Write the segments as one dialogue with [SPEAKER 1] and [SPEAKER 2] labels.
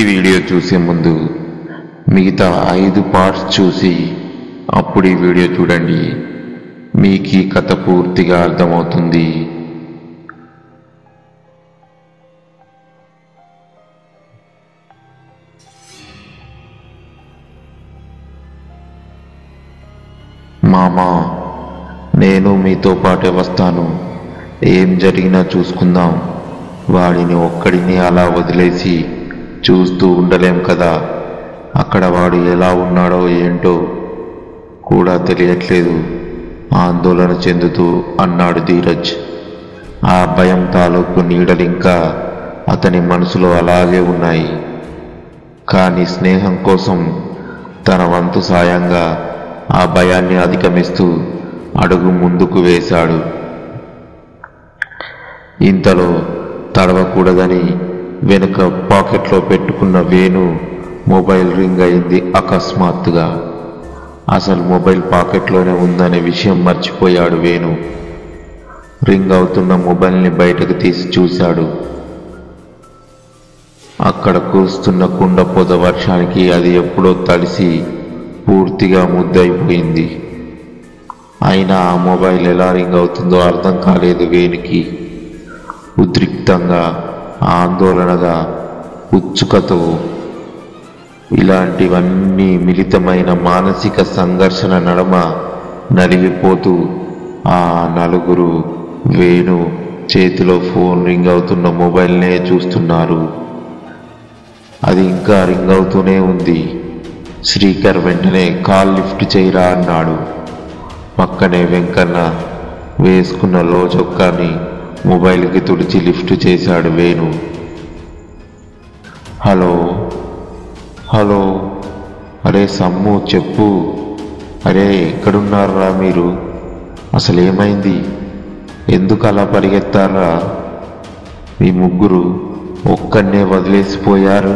[SPEAKER 1] ఈ వీడియో చూసే ముందు మిగతా 5 పార్ట్స్ చూసి అప్పుడు ఈ వీడియో చూడండి. మీకు ఈ కథ పూర్తిగా అర్థమవుతుంది. మామా, నేను మీతో పాటే వస్తాను. ఏం జరిగినా చూసుకుందాం. వాడిని ఒక్కడిని అలా వదిలేసి చూస్తూ ఉండలేం కదా. అక్కడ వాడు ఎలా ఉన్నాడో ఏంటో కూడా తెలియట్లేదు, ఆందోళన చెందుతూ అన్నాడు ధీరజ్. ఆ భయం తాలూకు నీడలింకా అతని మనసులో అలాగే ఉన్నాయి. కానీ స్నేహం కోసం తన వంతు సాయంగా ఆ భయాన్ని అధిగమిస్తూ అడుగు ముందుకు వేశాడు. ఇంతలో తడవకూడదని వెనుక పాకెట్లో పెట్టుకున్న వేణు మొబైల్ రింగ్ అయింది అకస్మాత్తుగా. అసలు మొబైల్ పాకెట్లోనే ఉందనే విషయం మర్చిపోయాడు వేణు. రింగ్ అవుతున్న మొబైల్ని బయటకు తీసి చూశాడు. అక్కడ కురుస్తున్న కుండ పొద వర్షానికి అది ఎప్పుడో తడిసి పూర్తిగా ముద్దయిపోయింది. అయినా ఆ మొబైల్ ఎలా రింగ్ అవుతుందో అర్థం కాలేదు వేణుకి. ఉద్రిక్తంగా, ఆందోళనగా, ఉత్సుకతో, ఇలాంటివన్నీ మిళితమైన మానసిక సంఘర్షణ నడుమ నలిగిపోతూ ఆ నలుగురు వేణు చేతిలో ఫోన్ రింగ్ అవుతున్న మొబైల్నే చూస్తున్నారు. అది ఇంకా రింగ్ అవుతూనే ఉంది. శ్రీకర్ వెంటనే కాల్ లిఫ్ట్ చేయరా అన్నాడు. పక్కనే వెంకన్న వేసుకున్న లోచొక్కాని మొబైల్కి తుడిచి లిఫ్ట్ చేశాడు వేణు. హలో హలో, అరే సమ్ము చెప్పు. అరే ఎక్కడున్నారా మీరు? అసలు ఏమైంది? ఎందుకు అలా పరిగెత్తారా? మీ ముగ్గురు ఒక్కన్నే వదిలేసిపోయారు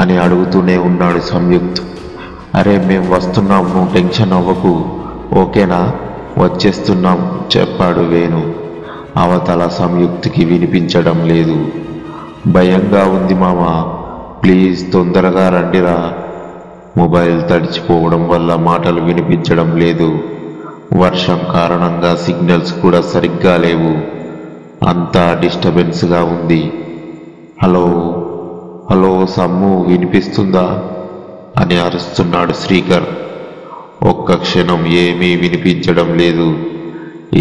[SPEAKER 1] అని అడుగుతూనే ఉన్నాడు సంయుక్త్. అరే మేం వస్తున్నాం, నువ్వు టెన్షన్ అవ్వకు, ఓకేనా? వచ్చేస్తున్నాం చెప్పాడు వేణు. అవతల సంయుక్తికి వినిపించడం లేదు. భయంగా ఉంది మామా, ప్లీజ్ తొందరగా రండిరా. మొబైల్ తడిచిపోవడం వల్ల మాటలు వినిపించడం లేదు. వర్షం కారణంగా సిగ్నల్స్ కూడా సరిగ్గా లేవు. అంతా డిస్టర్బెన్స్గా ఉంది. హలో హలో సమ్ము, వినిపిస్తుందా అని అరుస్తున్నాడు శ్రీకర్. ఒక్క క్షణం ఏమీ వినిపించడం లేదు.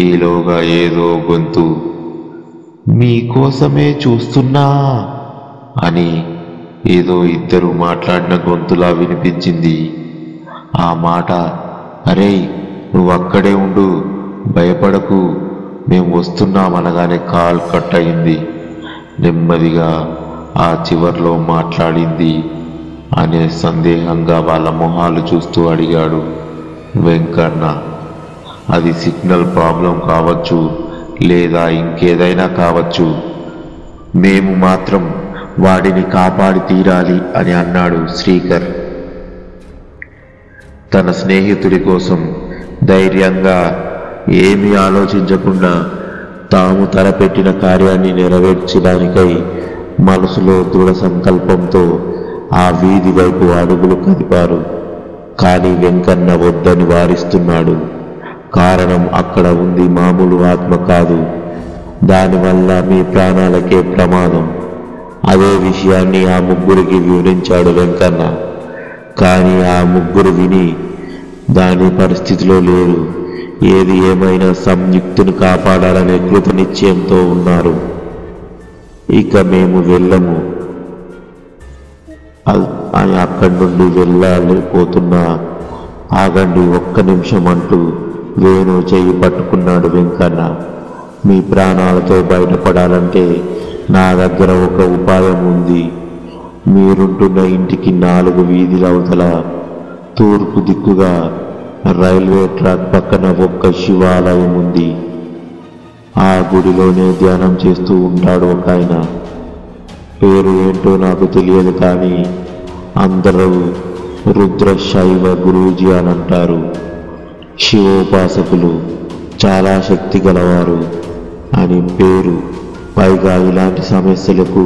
[SPEAKER 1] ఈలోగా ఏదో గొంతు మీకోసమే చూస్తున్నా అని ఏదో ఇద్దరు మాట్లాడిన గొంతులా వినిపించింది. ఆ మాట అరే నువ్వు అక్కడే ఉండు, భయపడకు, మేము వస్తున్నామనగానే కాల్ కట్ అయింది. నెమ్మదిగా ఆ చివర్లో మాట్లాడింది అనే సందేహంగా వాళ్ళ మొహాలు చూస్తూ అడిగాడు వెంకన్న. అది సిగ్నల్ ప్రాబ్లం కావచ్చు, లేదా ఇంకేదైనా కావచ్చు, మేము మాత్రం వాడిని కాపాడి తీరాలి అని అన్నాడు శ్రీకర్. తన స్నేహితుడి కోసం ధైర్యంగా ఏమీ ఆలోచించకుండా తాము తలపెట్టిన కార్యాన్ని నెరవేర్చడానికై మనసులో దృఢ సంకల్పంతో ఆ వీధి వైపు అడుగులు కదిపారు. కానీ వెంకన్న వద్దని వారిస్తున్నాడు. కారణం అక్కడ ఉంది మామూలు ఆత్మ కాదు, దానివల్ల మీ ప్రాణాలకే ప్రమాదం. అదే విషయాన్ని ఆ ముగ్గురికి వివరించాడు వెంకన్న. కానీ ఆ ముగ్గురు విని దాని పరిస్థితిలో లేరు. ఏది ఏమైనా సంయుక్తుని కాపాడాలనే కృత నిశ్చయంతో ఉన్నారు. ఇక మేము వెళ్ళము అని అక్కడి నుండి వెళ్ళాలిపోతున్నా ఆగండి ఒక్క నిమిషం అంటూ వేణు చెయ్యి పట్టుకున్నాడు వెంకన్న. మీ ప్రాణాలతో బయటపడాలంటే నా దగ్గర ఒక ఉపాయం ఉంది. మీరుంటున్న ఇంటికి 4 వీధుల అవతల తూర్పు దిక్కుగా రైల్వే ట్రాక్ పక్కన ఒక శివాలయం ఉంది. ఆ గుడిలోనే ధ్యానం చేస్తూ ఉంటాడు ఒక ఆయన. పేరు ఏంటో నాకు తెలియదు, కానీ అందరూ రుద్రశైవ గురూజీ అని అంటారు. శివోపాసకులు, చాలా శక్తి గలవారు అని పేరు. పైగా ఇలాంటి సమస్యలకు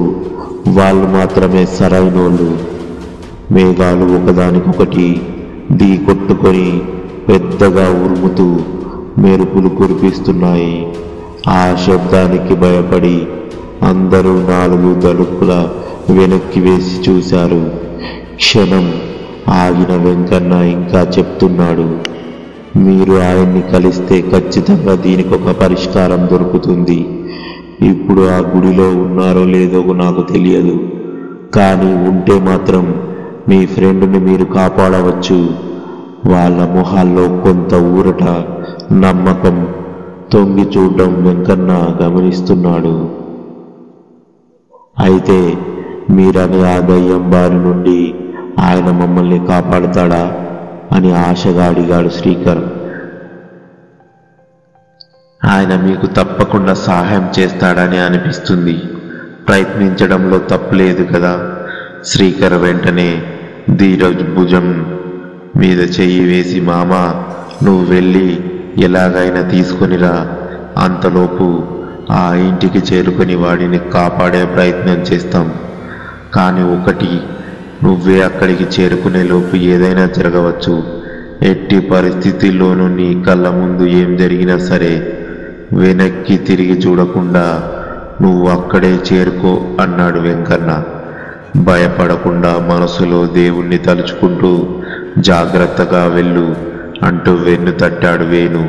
[SPEAKER 1] వాళ్ళు మాత్రమే సరైనోళ్ళు. మేఘాలు ఒకదానికొకటి ఢీ కొట్టుకొని పెద్దగా ఉరుముతూ మెరుపులు కురిపిస్తున్నాయి. ఆ శబ్దానికి భయపడి అందరూ 4 తలుపుల వెనక్కి వేసి చూశారు. క్షణం ఆగిన వెంకన్న ఇంకా చెప్తున్నాడు, మీరు ఆయన్ని కలిస్తే ఖచ్చితంగా దీనికొక పరిష్కారం దొరుకుతుంది. ఇప్పుడు ఆ గుడిలో ఉన్నారో లేదో నాకు తెలియదు, కానీ ఉంటే మాత్రం మీ ఫ్రెండ్ని మీరు కాపాడవచ్చు. వాళ్ళ మొహాల్లో కొంత ఊరట, నమ్మకం తొంగి చూడడం వెంకన్న గమనిస్తున్నాడు. అయితే మీరని ఆ దయ్యం బారి నుండి ఆయన మమ్మల్ని కాపాడతాడా అని ఆశగా అడిగాడు శ్రీకర్. ఆయన మీకు తప్పకుండా సహాయం చేస్తాడని అనిపిస్తుంది. ప్రయత్నించడంలో తప్పులేదు కదా. శ్రీకర్ వెంటనే ధీరజ్ భుజం మీద చెయ్యి వేసి, మామా నువ్వు వెళ్ళి ఎలాగైనా తీసుకొనిరా. అంతలోపు ఆ ఇంటికి చేరుకొని వాడిని కాపాడే ప్రయత్నం చేస్తాం. కానీ ఒకటి, నువ్వే అక్కడికి చేరుకునే లోపు ఏదైనా జరగవచ్చు. ఎట్టి పరిస్థితుల్లోనూ నీ కళ్ళ ముందు ఏం జరిగినా సరే వెనక్కి తిరిగి చూడకుండా నువ్వు అక్కడే చేరుకో అన్నాడు వెంకన్న. భయపడకుండా మనసులో దేవుణ్ణి తలుచుకుంటూ జాగ్రత్తగా వెళ్ళు అంటూ వెన్ను తట్టాడు వేణు.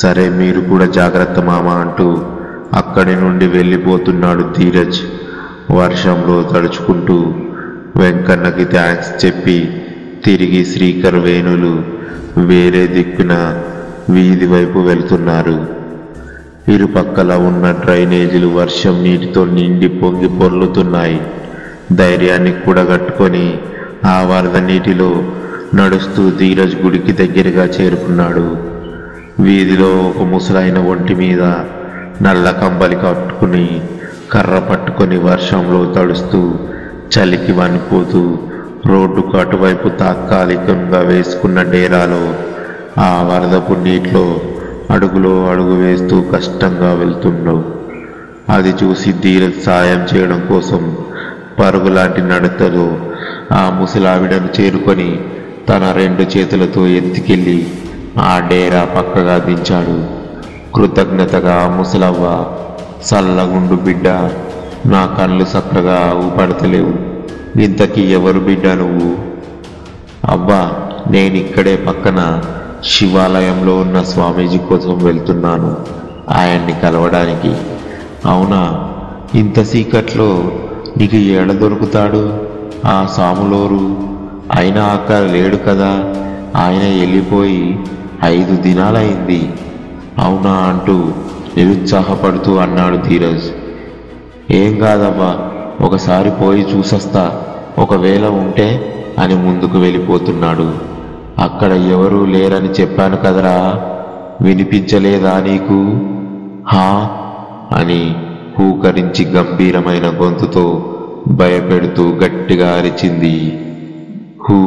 [SPEAKER 1] సరే మీరు కూడా జాగ్రత్త మామ అంటూ అక్కడి నుండి వెళ్ళిపోతున్నాడు ధీరజ్. వర్షంలో తడుచుకుంటూ వెంకన్నకి థ్యాంక్స్ చెప్పి తిరిగి శ్రీకర్ వేణులు వేరే దిక్కున వీధి వైపు వెళ్తున్నారు. ఇరుపక్కల ఉన్న డ్రైనేజీలు వర్షం నీటితో నిండి పొంగి పొర్లుతున్నాయి. ధైర్యాన్ని కూడగట్టుకొని ఆ వరద నీటిలో నడుస్తూ ధీరజ్ గుడికి దగ్గరగా చేరుకున్నాడు. వీధిలో ఒక ముసలైన ఒంటి మీద నల్ల కంబలి కట్టుకుని కర్ర పట్టుకొని వర్షంలో తడుస్తూ చలికి వణిపోతూ రోడ్డుకు అటువైపు తాత్కాలికంగా వేసుకున్న డేరాలో ఆ వరదపు నీటిలో అడుగులో అడుగు వేస్తూ కష్టంగా వెళ్తున్నావు. అది చూసి ధీరజ్ సాయం చేయడం కోసం పరుగులాంటి నడతలో ఆ ముసలావిడను చేరుకొని తన 2 చేతులతో ఎత్తికెళ్ళి ఆ డేరా పక్కగా దించాడు. కృతజ్ఞతగా ముసలవ్వ, చల్లగుండు బిడ్డ, నా కళ్ళు చక్కగా ఊపడతలేవు. ఇంతకీ ఎవరు బిడ్డ నువ్వు? అబ్బా నేనిక్కడే పక్కన శివాలయంలో ఉన్న స్వామీజీ కోసం వెళ్తున్నాను, ఆయన్ని కలవడానికి. అవునా, ఇంత సీకట్లో నీకు ఏడ దొరుకుతాడు ఆ సాములోరు? అయినా అక్కడ లేడు కదా, ఆయన వెళ్ళిపోయి 5 దినాలైంది. అవునా అంటూ నిరుత్సాహపడుతూ అన్నాడు ధీరజ్. ఏం కాదమ్మా, ఒకసారి పోయి చూసొస్తా, ఒకవేళ ఉంటే అని ముందుకు వెళ్ళిపోతున్నాడు. అక్కడ ఎవరూ లేరని చెప్పాను కదరా, వినిపించలేదా నీకు? హా అని హూకరించి గంభీరమైన గొంతుతో భయపెడుతూ గట్టిగా అరిచింది. హూ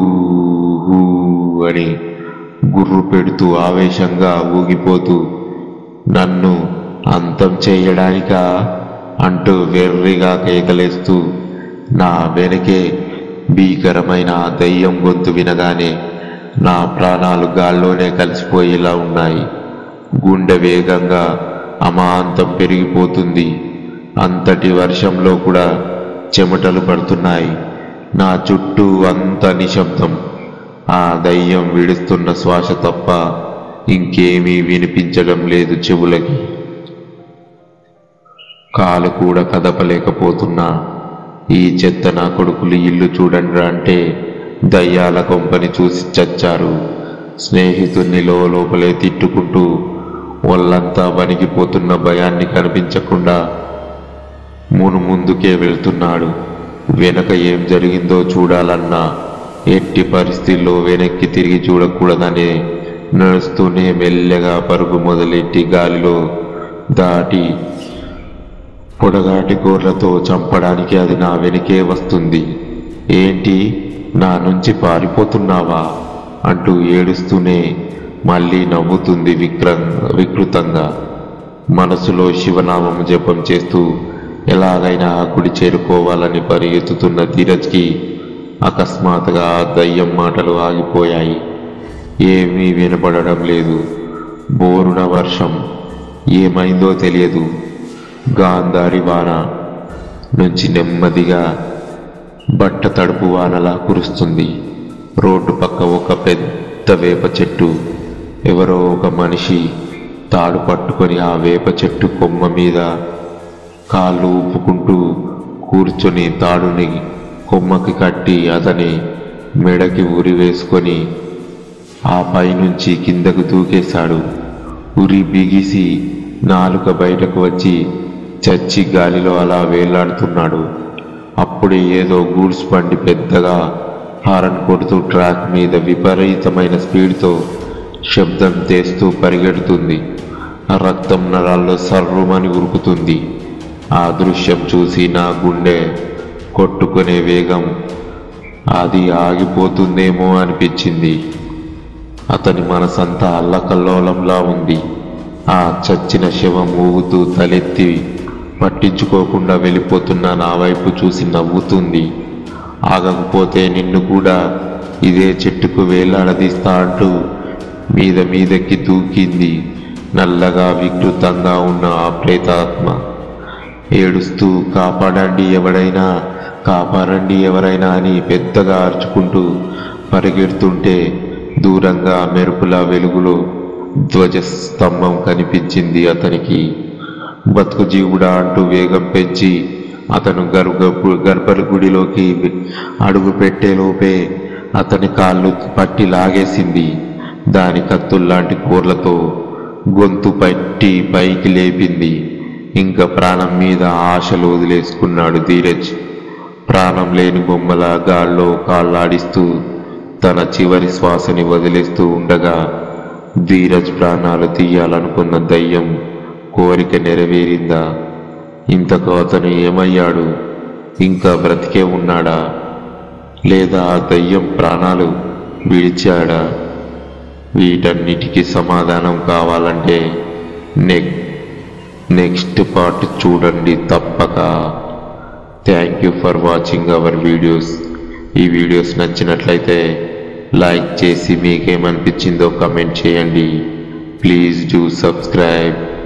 [SPEAKER 1] హూ అని గుర్రు పెడుతూ ఆవేశంగా ఊగిపోతూ, నన్ను అంతం చేయడానికా అంటూ వెర్రిగా కేకలేస్తూ నా వెనకే భీకరమైన ఆ దయ్యం గొంతు వినగానే నా ప్రాణాలు గాల్లోనే కలిసిపోయేలా ఉన్నాయి. గుండె వేగంగా అమాంతం పెరిగిపోతుంది. అంతటి వర్షంలో కూడా చెమటలు పడుతున్నాయి. నా చుట్టూ అంత నిశ్శబ్దం. ఆ దయ్యం విడుస్తున్న శ్వాస తప్ప ఇంకేమీ వినిపించడం లేదు చెవులకి. కాలు కూడా కదపలేకపోతున్నా. ఈ చెత్త నా కొడుకులు ఇల్లు చూడండి అంటే దయ్యాల కొంపని చూసి చచ్చారు. స్నేహితుణ్ణి లోపలే తిట్టుకుంటూ ఒళ్ళంతా వణికిపోతున్న భయాన్ని కనిపించకుండా ముందుకే వెళ్తున్నాడు. వెనక ఏం జరిగిందో చూడాలన్నా ఎట్టి పరిస్థితుల్లో వెనక్కి తిరిగి చూడకూడదనే నడుస్తూనే మెల్లగా పరుగు మొదలెట్టి గాలిలో దాటి పొడగాటి గోర్లతో చంపడానికి అది నా వెనకే వస్తుంది. ఏంటి, నా నుంచి పారిపోతున్నావా అంటూ ఏడుస్తూనే మళ్ళీ నవ్వుతుంది వికృతంగా. మనసులో శివనామం జపం చేస్తూ ఎలాగైనా ఆ గుడి చేరుకోవాలని పరిగెత్తుతున్న ధీరజ్కి అకస్మాత్తుగా ఆ దయ్యం మాటలు ఆగిపోయాయి. ఏమీ వినపడడం లేదు. బోరున వర్షం. ఏమైందో తెలియదు. గాంధారి వాన నుంచి నెమ్మదిగా బట్ట తడుపు వానలా కురుస్తుంది. రోడ్డు పక్క ఒక పెద్ద వేప చెట్టు. ఎవరో ఒక మనిషి తాడు పట్టుకొని ఆ వేప చెట్టు కొమ్మ మీద కాళ్ళు ఊపుకుంటూ కూర్చొని తాడుని కొమ్మకి కట్టి అతని మెడకి ఉరి వేసుకొని ఆ పైనుంచి కిందకు దూకేశాడు. ఉరి బిగిసి నాలుక బయటకు వచ్చి చచ్చి గాలిలో అలా వేలాడుతున్నాడు. అప్పుడే ఏదో గూడ్స్ బండి పెద్దగా హారన్ కొడుతూ ట్రాక్ మీద విపరీతమైన స్పీడ్తో శబ్దం చేస్తూ పరిగెడుతుంది. రక్తం నరాల్లో సర్రుమని ఉరుకుతుంది. ఆ దృశ్యం చూసి నా గుండె కొట్టుకునే వేగం అది ఆగిపోతుందేమో అనిపించింది. అతని మనసంతా అల్లకల్లోలంలా ఉంది. ఆ చచ్చిన శవం ఊగుతూ తలెత్తి పట్టించుకోకుండా వెళ్ళిపోతున్న నా వైపు చూసి నవ్వుతుంది. ఆగకపోతే నిన్ను కూడా ఇదే చెట్టుకు వేలాడదీస్తా అంటూ మీదకి దూకింది నల్లగా వికృతంగా ఉన్న ఆ ప్రేతాత్మ. ఏడుస్తూ కాపాడండి ఎవరైనా, కాపాడండి ఎవరైనా అని పెద్దగా అరుచుకుంటూ పరిగెడుతుంటే దూరంగా మెరుపుల వెలుగులో ధ్వజస్తంభం కనిపించింది అతనికి. బతుకు జీవుడా అంటూ వేగం పెంచి అతను గర్భగుడిలోకి అడుగు పెట్టేలోపే అతని కాళ్ళు పట్టి లాగేసింది. దాని కత్తుల్లాంటి కూర్లతో గొంతు పట్టి పైకి లేపింది. ఇంకా ప్రాణం మీద ఆశలు వదిలేసుకున్నాడు ధీరజ్. ప్రాణం లేని బొమ్మల గాల్లో కాళ్ళాడిస్తూ తన చివరి శ్వాసని వదిలేస్తూ ఉండగా ధీరజ్ ప్రాణాలు తీయాలనుకున్న దయ్యం కోరిక నెరవేరిందా? ఇంతకు అతను ఏమయ్యాడు? ఇంకా బ్రతికే ఉన్నాడా? లేదా ఆ దయ్యం ప్రాణాలు విడిచాడా? వీటన్నిటికీ సమాధానం కావాలంటే నెక్స్ట్ పార్ట్ చూడండి తప్పక. Thank you for watching our videos. ఈ వీడియోస్ నచ్చినట్లయితే లైక్ చేసి మీకేమనిపించిందో కమెంట్ చేయండి. Please do subscribe.